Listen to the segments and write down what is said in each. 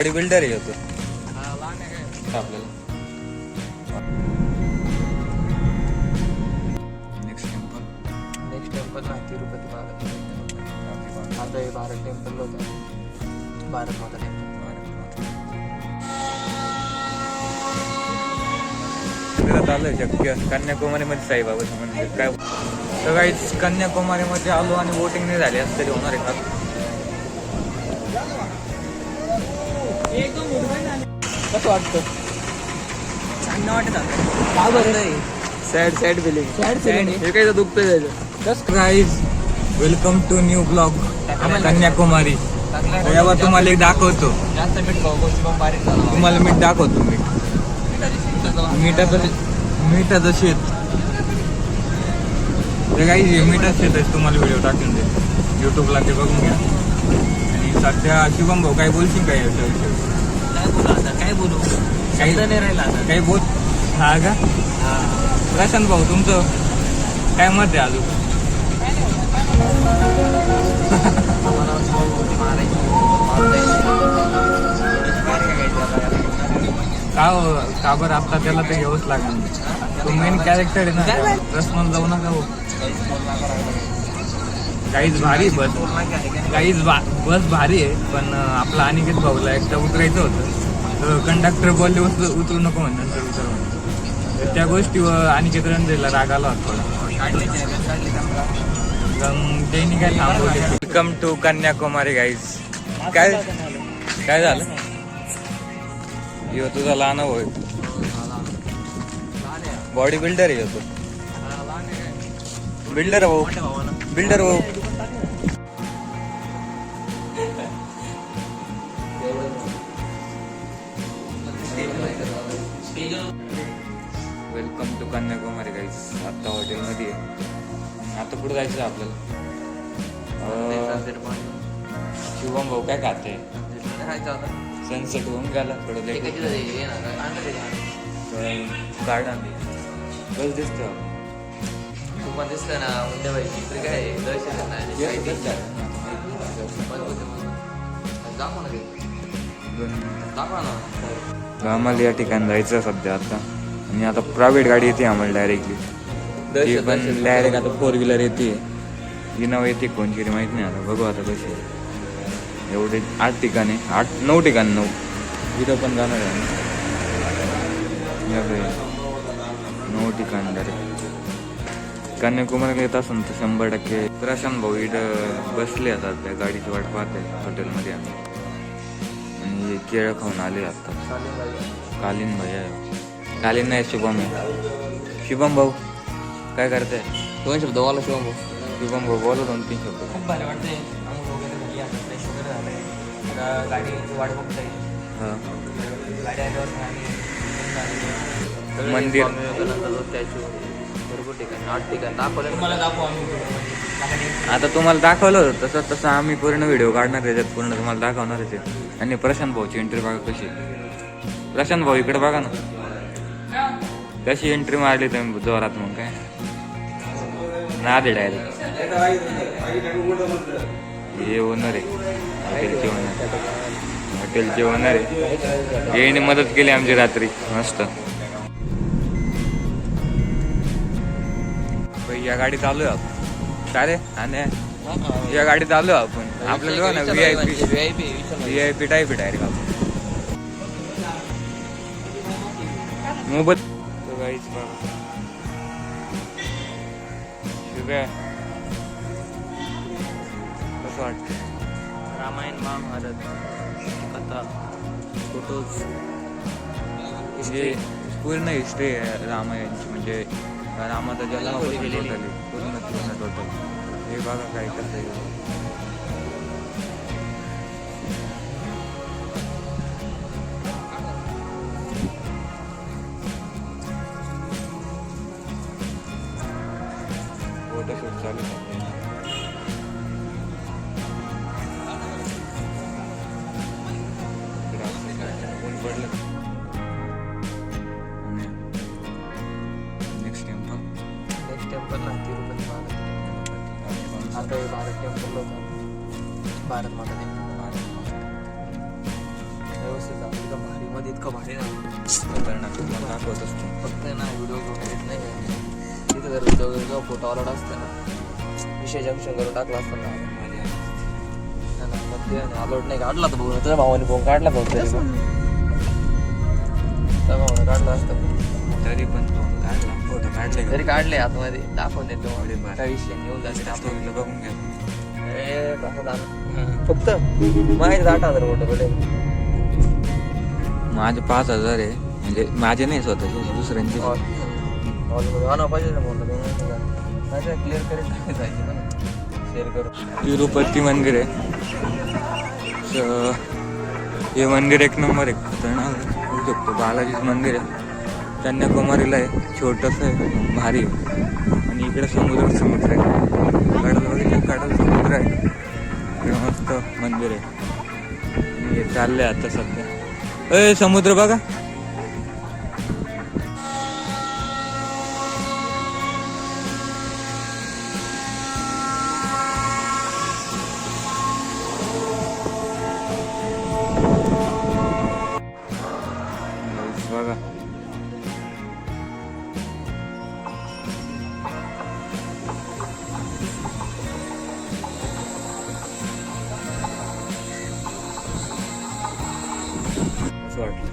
Body builder आहे तो आपल्याला. नेक्स्ट टेम्पल ना तिरुपती बालाजी. आता हे भारत टेम्पल होतं, भारत माता टेम्पल. आलोय शक्य कन्याकुमारी मध्ये साईबाबाचं मंदिर काय. तर काहीच कन्याकुमारी मध्ये आलो आणि वोटिंग नाही झाली असं तरी होणार आहे का. कसं वाटतं? चांगलं वाटत का बरं? सॅड फिलिंग हे काही दुखतं त्याचं. Just guys, welcome to new blog Kanyakumari. यावर तुम्हाला एक दाखवतो, जास्त मीठ खाऊ बारीक झाला. तुम्हाला मीठ दाखवतो. मिठाचं शेत ते काही मिठाचं शेत आहे. तुम्हाला व्हिडिओ टाकून दे युट्यूबला, ते बघून घ्या. आणि सध्या शुभम भाऊ काय बोलशील काय याच्याविषयी? काय बोलू काही नाही राहिला आता. काही बोल. हा का? प्रशांत भाऊ तुमचं काय मत आहे अजून? का बरं आता त्याला ते घ्यावंच लागेल. तो मेन कॅरेक्टर आहे ना. रसमन जाऊ नका हो. काहीच भारी बस, बस भारी आहे. पण आपला अनिकेत भाऊला एकदा उतरायचं होतं, कंडक्टर बोलले उतरू नको म्हणून, नंतर उतर म्हणून. तर त्या गोष्टीवर अनिकेत रणदेला राग आला होता थोडा. त्यांनी काय थांबवले. Welcome to Kanyakumari guys. काय झालं? यो तुझा लहान होय, बॉडी बिल्डर आहे तो. बिल्डर भाऊ, बिल्डर भाऊ. Welcome to Kanyakumari guys. आता हॉटेलमध्ये आहे. आता कुठं जायचं आपल्याला? शुभम भाऊ काय खाते? सनसेट होऊन गेला थोडं लेट. गार्डन बस दिसतो. तू पण दिसतं ना उद्या व्हायची तरी काय दाखवा ना. आम्हाला या ठिकाणी जायचं सध्या आता. आणि आता प्रायव्हेट गाडी येते आम्हाला डायरेक्टली. ती पण डायरेक्ट आता 4 व्हीलर येते. ही नाव येते कोणची माहित नाही. आता बघू आता कशी. एवढे 8 ठिकाणे, 9 ठिकाण 9 इथं पण जाणार आहे. 9 ठिकाण डायरेक्ट. कन्याकुमारीला येत असून तर 100% प्रशांत भाऊ इथं बसले आता त्या गाडीची वाट पाहते हॉटेलमध्ये. आणि केळं खाऊन आले आता. कालीन भाई आहे. कालीन नाही, शुभम आहे. शुभम भाऊ काय करताय? 2 शब्द बोला शिवम भाऊ. शुभम भाऊ बोला 2-3 शब्द. खूप भारी वाटते. फ्रेश वगैरे झालंय. गाडीची वाट बघताय. हां, गाडी आल्यावर मंदिर स्टॅच्यू भरपूर ठिकाणी 8 ठिकाणी दाखवलं. तुम्हाला दाखवू आम्ही. आता तुम्हाला दाखवलं होतं तसं आम्ही पूर्ण व्हिडिओ काढणार त्याच्यात, पूर्ण तुम्हाला दाखवणारच आहे. आणि प्रशांत भाऊची एंट्री बघा कशी. प्रशांत भाऊ इकडे बघा ना कशी एंट्री मारली तुम्ही जोरात. मग काय ना दे डायरेक्ट. हे ओनर आहे हॉटेलचे ओनर आहे. येईने मदत केली आमची रात्री मस्त. या गाडीत आलोय आपण. काय रे? आणि या गाडीत आलो आपण. आपल्याला ना VIP टाईप डायरेक्ट आपण मोबाईल. गाईच बघा शुभ्या कसं वाटतं? रामायण महाभारत कथा फोटोज हे पूर्ण हिस्ट्री आहे रामायणची. म्हणजे रामाचा जन्म पूर्ण टोटल. हे बघा काय कसं आहे. फोटोशूट चालू आहे. ऊन पडलं. नेक्स्ट टेम्पल ना तिरुपती बालाजी. आता हे भारत टेम्पल होतं, भारत माता टेम्पल. आतमध्ये इतकं भारी ना खतरनाक तुम्हाला दाखवत असतो. फक्त ना व्हिडिओ घेऊन येत नाही तिथं जर व्हिडिओ किंवा फोटो अलॉट असतं ना विषय जंक्शन करून टाकला असतं ना मग ते अलॉट नाही काढला तर बघून तुझ्या भावाने फोन काढला फक्त तरी पण त्या भावाने काढला असतं तरी पण फोन काढला फोटो काढले तरी काढले आतमध्ये दाखवून देतो काही विषय घेऊन जाते आपण बघून घ्या. फक्त माहिती 8,000 फोटो पडले माझे 5,000 आहे म्हणजे माझे नाही स्वतःचे दुसऱ्यांचे. पाहिजे ना फोटो क्लिअर करेल जायचे ना शेअर करू. तिरुपती मंदिर आहे. हे मंदिर एक नंबर आहे खतरनाक बघू शकतो. बालाजीचं मंदिर आहे. कन्याकुमारीला आहे. छोटंसं आहे भारी आहे. आणि इकडे समुद्र आहे. कडल बघितलं कडल समुद्र आहे. इकडे मस्त मंदिर आहे. आणि हे चाललंय आता सध्या. समुद्र बघा. बघा असं वाटलं.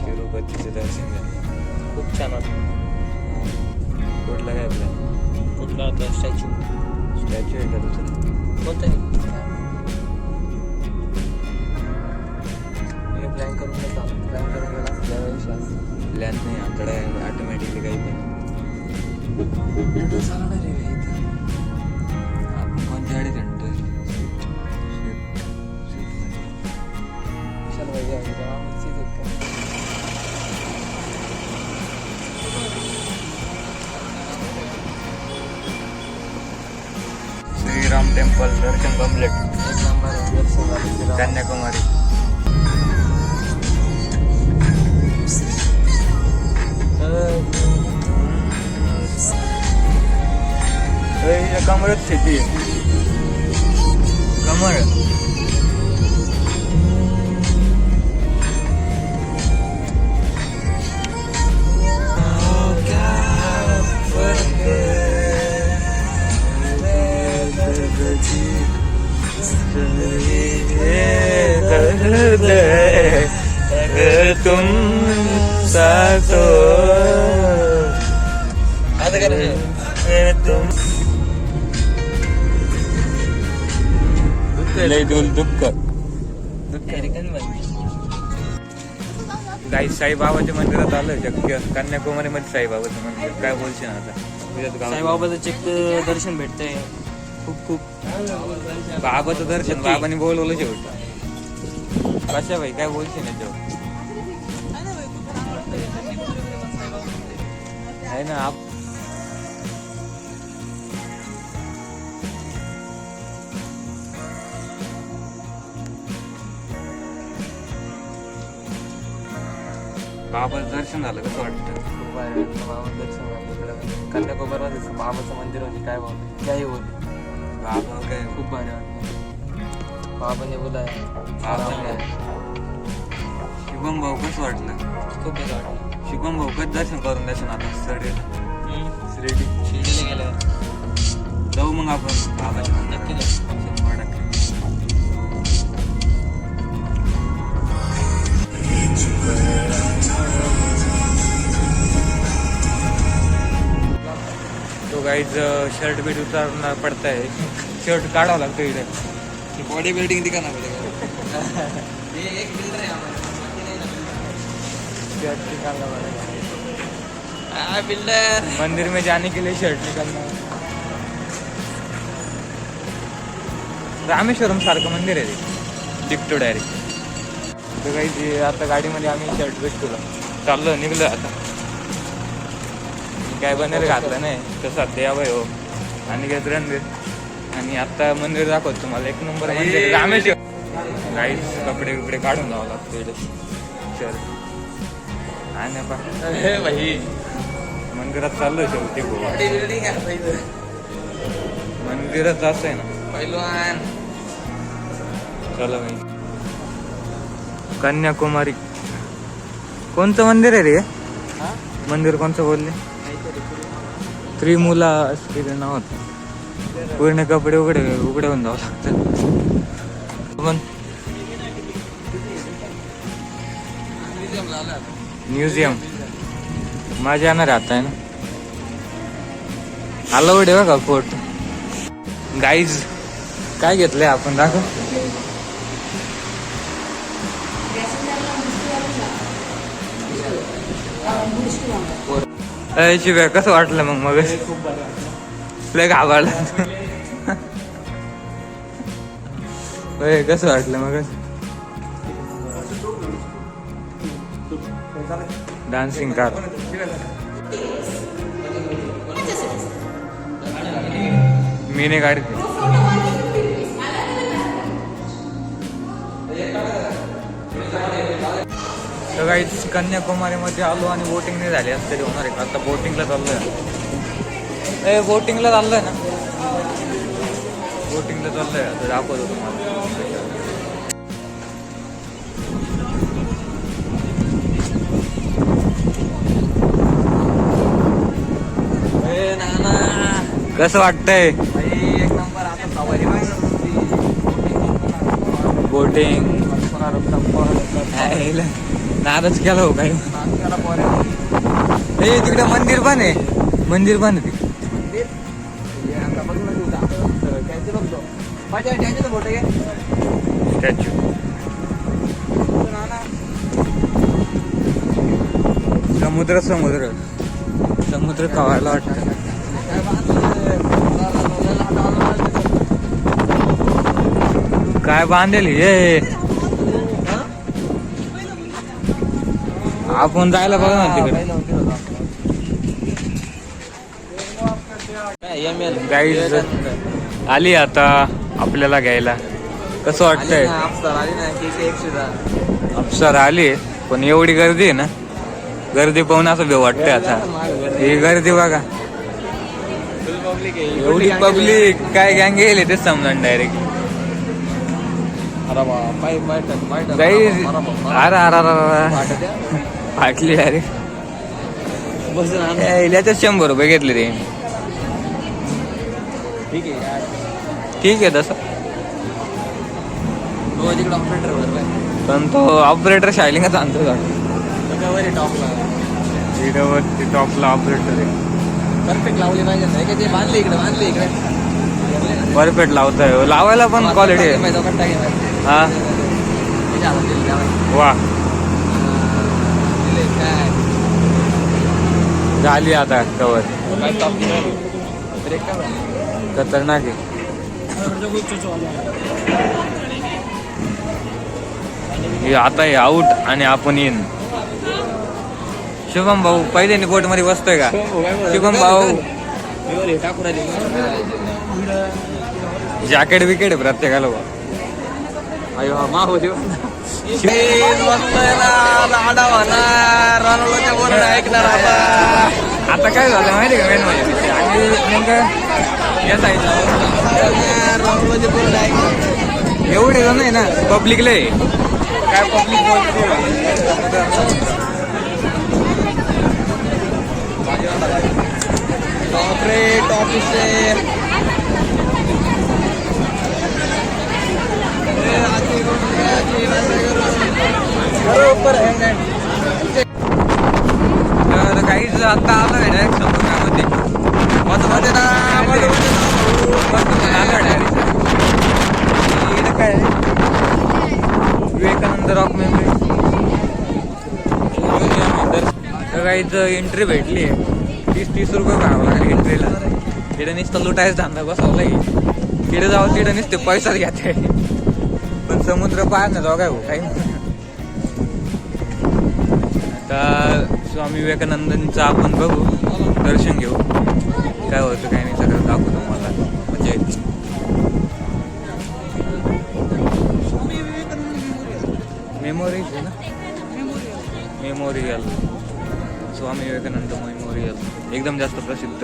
तिरुपतीचे दर्शन घ्या. खूप छान वाटतं. कुठला काय प्लॅन? कुठला होता स्टॅच्यू आहे का दुसरं? कोणतं प्लॅन करून गेला प्लॅन नाही आकडा ऑटोमॅटिकली काही पण. आपण कोणत्या गाडीत आणतो? श्रीराम टेम्पल दर्शन कम्प्लीट. एक नंबर कन्याकुमारी. कमरच शेती कमर. तुम साथो आता करायचं तुम लय दुःख काही साईबाबाच्या मंदिरात आलं शक्य. कन्याकुमारी मध्ये साईबाबाचं मंदिर काय बोलशील आता? साईबाबाचं चेक दर्शन भेटतंय खूप खूप. बाबाचं दर्शन बाबांनी बोलवलं शेवट. कशा भाई काय बोलशील याच्यावर? आहे ना बाबाचं दर्शन झालं कसं वाटतं? खूप भारी वाटलं बाबाचं दर्शन झालं इकडं कन्याकुमारीमध्ये बाबाचं मंदिर म्हणजे काय बोलतो काही बोलतो. बाबा काय खूप भारी वाटलं. बाबाने बोलाय शुभम भाऊ कसं वाटलं? खूप भारी वाटलं. शुभम भाऊ कसं दर्शन करून द्यायचं ना आता शिर्डी शिर्डीला गेल्यावर जाऊ मग आपण बाबाच्या नक्की जाऊ. 100%. तो गाईज शर्ट बीट उतारना पडता है. शर्ट काढावं लागतं इथे. बॉडी बिल्डिंग दिखाना पड़ेगा. ये एक बिल्डर है हमारे शर्ट निकालना पड़ेगा. बिल्डर मंदिर में जाने के लिए शर्ट निकालना. रामेश्वरम सारखं मंदिर आहे ते. डिक्टो डायरेक्ट. तर काही आता गाडीमध्ये आम्ही शर्ट बीट तुला चाललो निघलो आता. काय बनेल घातलं नाही तसा द्यावं हो. आणि काय रणवीर. आणि आता मंदिर दाखवतो तुम्हाला एक नंबर मंदिर रामेश्वर. काहीच कपडे बिपडे काढून जावं लागतं इथे. शर्ट आणि भाई मंदिरात चाललोय शेवटी. बॉडी बिल्डिंग आहे मंदिरात असं आहे ना पहिलवान. चला भाई कन्याकुमारी. कोणतं मंदिर आहे रे? मंदिर कोणतं बोलले? त्रिमुला असं नाव होतं. पूर्ण कपडे उघडे होऊन जावं लागतं. पण म्युझियम माझ्या येणार आता आहे ना. अलाउड आहे बघा फोर्ट. गाईज काय घेतलंय आपण दाखव. शिव्या कसं वाटलं मग लय घाबरला. कसं वाटलं मग? Dancing car. मीने गाडी. तर काहीच कन्याकुमारीमध्ये आलो आणि बोटिंग नाही झाली असं तरी होणार आहे. आता बोटिंगला चाललोय. बोटिंगला चाललोय ना. बोटिंगला चाललोय आता दाखवतो तुम्हाला. कसं वाटतंय? एक नंबर. आता सवारी बोटिंग नादच केला हो काही. तिकडे मंदिर पण आहे. मंदिर पण आहे तिकडे. स्टॅच्यू. समुद्र समुद्र समुद्र कवायला वाटतं. काय बांधेल हे. आपण जायला बघा ना तिकडे. गाईज आली आता आपल्याला घ्यायला. कसं वाटतंय? अप्सरा आली पण एवढी गर्दी आहे ना. गर्दी पाहून असं भेव वाटतंय आता. ही गर्दी बघा. एवढी पब्लिक काय गँग गेली तेच समजा डायरेक्ट. फाटली अरे. याच्यात 100 रुपये घेतले ते. ठीक आहे तसं. पण तो ऑपरेटर शायलिंगच आणतो. टॉपला ऑपरेटर आहे. परफेक्ट लावली पाहिजे. ते बांधले इकडे परफेक्ट लावताय. लावायला पण क्वालिटी आहे. हा वा. झाली आता कवर. खतरनाक आहे. आता आहे आऊट आणि आपण इन. शुभम भाऊ पहिल्याने बोट मध्ये बसतोय का? शुभम भाऊ जॅकेट विकेट आहे प्रत्येकाला. आता काय झालं माहिती का? मेन म्हणजे आणि नेमकं या साईडला एवढे जण आहे ना. पब्लिकला काय पब्लिक ऑपरेट ऑफिसर काहीच आता आलं आहे डायरेक्ट समुद्रामध्ये. मध्ये काय विवेकानंद रॉक मेमरी काहीच एंट्री भेटली आहे. 30 रुपये भरावं लागेल एंट्रीला. तिकडे नुसतं लुटायच धंदा बसवला की. तिकडे जाऊ तिकडे नुसते पैसाच घ्यायचे. पण समुद्र पाहायला ना जाऊ काय हो काही. आता स्वामी विवेकानंदांचं आपण बघू. दर्शन घेऊ. काय होतं काय नाही सगळं दाखवतो मला. म्हणजे मेमोरीज आहे ना. मेमोरियल. स्वामी विवेकानंद मेमोरियल एकदम जास्त प्रसिद्ध.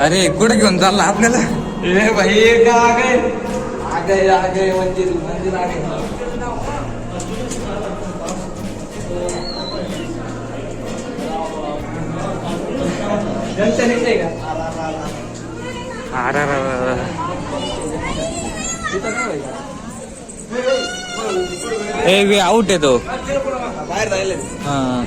अरे कुठे घेऊन चालला आपल्याला ए भाई का आगे मंदिर मंदिर आगे जनता निघते का अरे तिथं काय व्हायचं? ए आउट आहे तो बाहेर जायला हा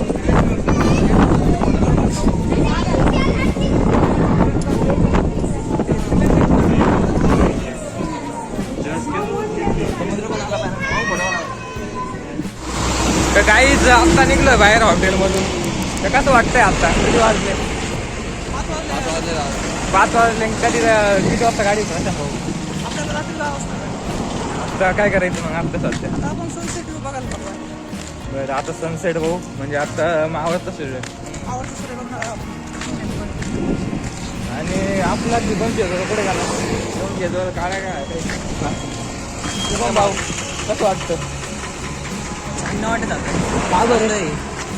तर काहीच आता निघलोय बाहेर हॉटेलमधून तर कसं वाटतंय आता किती वाजले 5 वाजले कधी किती वाजता गाडी भाऊ आता काय करायचं मग आता सध्या बरं आता सनसेट भाऊ म्हणजे आता मावळत सूर्य आणि आपला 200 कुठे घाला 200 काळ्या काय भाऊ कसं वाटतं छान वाटत का बरं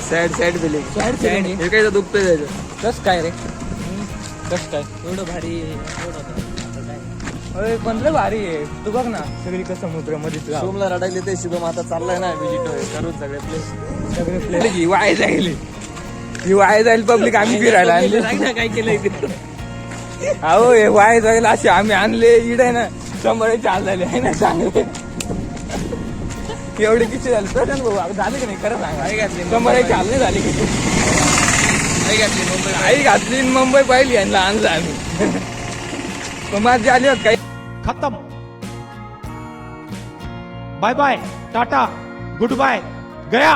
सॅड फिलिंग फिलिंग. हे काय दुखतंय त्याचं कस काय रे कसं काय एवढं भारी एवढं होतं काय अरे पण लय भारी आहे तू बघ ना सगळी कसं समुद्रामध्येच गाव. शिवमला रडायले ते शुभम आता चाललाय ना विजिट करून सगळे प्लेस सगळे प्लेस ही वाया जाईल ही वाया जाईल पब्लिक आम्ही फिरायला आणली काय केलंय अहो हे वाया जाईल असे आम्ही आणले इड आहे ना 100 चाल झाले आहे ना चांगले एवढे किती झाले प्रशांत भाऊ झाले की नाही खरं सांगा आई घातली 100 चाल नाही झाली किती आई घातली मुंबई आई घातली आणि मुंबई पाहिली यांना आणलं आम्ही पण माझी आली होत काही खत्म bye bye tata goodbye गया